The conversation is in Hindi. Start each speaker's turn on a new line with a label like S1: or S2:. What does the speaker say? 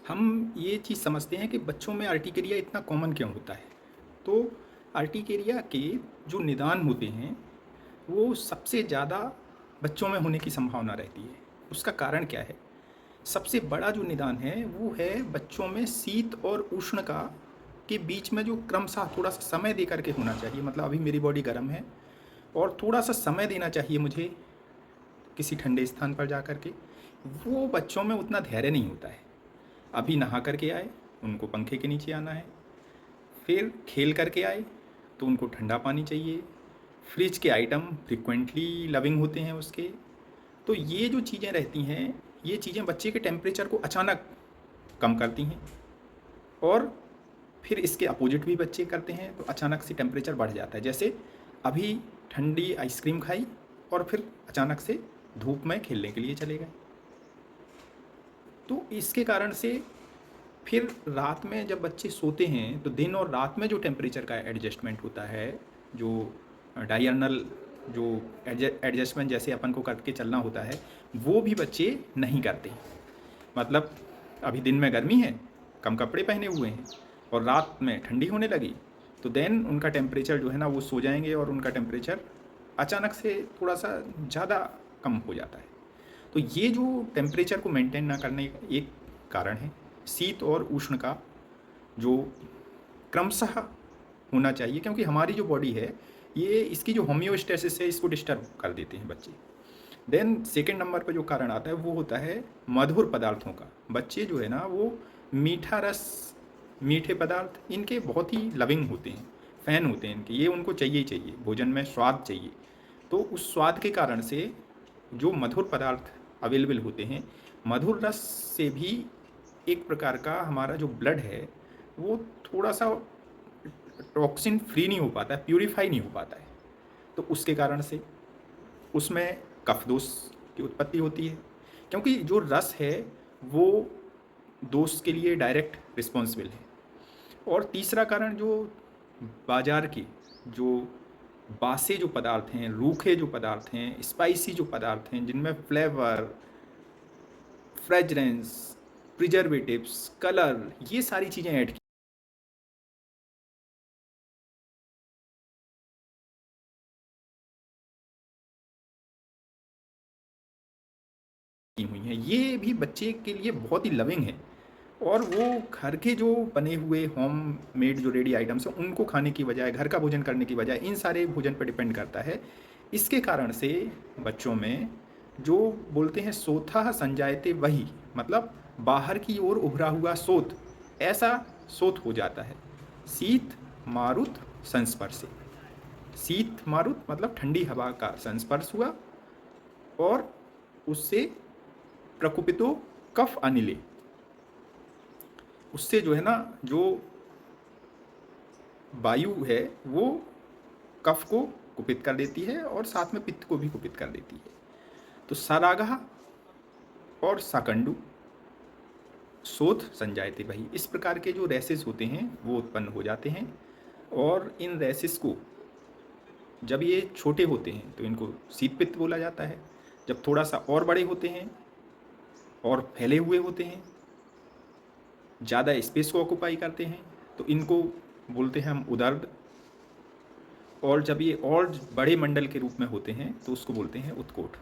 S1: हम ये चीज़ समझते हैं कि बच्चों में अर्टिकेरिया इतना कॉमन क्यों होता है। तो अर्टिकेरिया के जो निदान होते हैं वो सबसे ज़्यादा बच्चों में होने की संभावना रहती है। उसका कारण क्या है? सबसे बड़ा जो निदान है वो है बच्चों में शीत और उष्ण का के बीच में जो क्रमशः थोड़ा सा समय दे करके होना चाहिए। मतलब अभी मेरी बॉडी गर्म है और थोड़ा सा समय देना चाहिए मुझे किसी ठंडे स्थान पर जा कर के, वो बच्चों में उतना धैर्य नहीं होता है। अभी नहा करके आए, उनको पंखे के नीचे आना है, फिर खेल करके आए तो उनको ठंडा पानी चाहिए, फ्रिज के आइटम फ्रिक्वेंटली लविंग होते हैं उसके। तो ये जो चीज़ें रहती हैं, ये चीज़ें बच्चे के टेम्परेचर को अचानक कम करती हैं और फिर इसके अपोजिट भी बच्चे करते हैं तो अचानक से टेम्परेचर बढ़ जाता है। जैसे अभी ठंडी आइसक्रीम खाई और फिर अचानक से धूप में खेलने के लिए चले गए। तो इसके कारण से फिर रात में जब बच्चे सोते हैं तो दिन और रात में जो टेम्परेचर का एडजस्टमेंट होता है, जो डायरनल जो एडजस्टमेंट जैसे अपन को करके चलना होता है, वो भी बच्चे नहीं करते। मतलब अभी दिन में गर्मी है, कम कपड़े पहने हुए हैं और रात में ठंडी होने लगी, तो देन उनका टेम्परेचर जो है ना वो सो जाएंगे और उनका टेम्परेचर अचानक से थोड़ा सा ज़्यादा कम हो जाता है। तो ये जो टेम्परेचर को मेंटेन ना करने का एक कारण है, शीत और उष्ण का जो क्रमशः होना चाहिए, क्योंकि हमारी जो बॉडी है ये इसकी जो होम्योस्टेसिस है इसको डिस्टर्ब कर देते हैं बच्चे। देन सेकेंड नंबर पर जो कारण आता है वो होता है मधुर पदार्थों का। बच्चे जो है ना वो मीठा रस, मीठे पदार्थ इनके बहुत ही लविंग होते हैं, फ़ैन होते हैं इनके, ये उनको चाहिए ही चाहिए, भोजन में स्वाद चाहिए। तो उस स्वाद के कारण से जो मधुर पदार्थ अवेलेबल होते हैं, मधुर रस से भी एक प्रकार का हमारा जो ब्लड है वो थोड़ा सा टॉक्सिन फ्री नहीं हो पाता है, प्यूरिफाई नहीं हो पाता है। तो उसके कारण से उसमें कफ दोष की उत्पत्ति होती है, क्योंकि जो रस है वो दोष के लिए डायरेक्ट रिस्पॉन्सिबल है। और तीसरा कारण जो बाजार के जो बासे जो पदार्थ हैं, रूखे जो पदार्थ हैं, स्पाइसी जो पदार्थ हैं जिनमें फ्लेवर, फ्रेगरेंस, प्रिजर्वेटिव्स, कलर, ये सारी चीज़ें ऐड की हुई हैं, ये भी बच्चे के लिए बहुत ही लविंग है। और वो घर के जो बने हुए होम मेड जो रेडी आइटम्स हैं उनको खाने की बजाय, घर का भोजन करने की बजाय इन सारे भोजन पर डिपेंड करता है। इसके कारण से बच्चों में जो बोलते हैं सोथा संजायते वही, मतलब बाहर की ओर उभरा हुआ सोत, ऐसा सोत हो जाता है। शीत मारुत संस्पर्शे, शीत मारुत मतलब ठंडी हवा का संस्पर्श हुआ और उससे प्रकुपितो कफ अनिले, उससे जो है ना जो वायु है वो कफ को कुपित कर देती है और साथ में पित्त को भी कुपित कर देती है। तो सरागा और साकंडू शोथ संजायते वही, इस प्रकार के जो रैसेस होते हैं वो उत्पन्न हो जाते हैं। और इन रैसेस को जब ये छोटे होते हैं तो इनको शीत पित्त बोला जाता है। जब थोड़ा सा और बड़े होते हैं और फैले हुए होते हैं, ज़्यादा स्पेस को ऑक्यूपाई करते हैं, तो इनको बोलते हैं हम उदर्द। और जब ये और बड़े मंडल के रूप में होते हैं तो उसको बोलते हैं उत्कोट।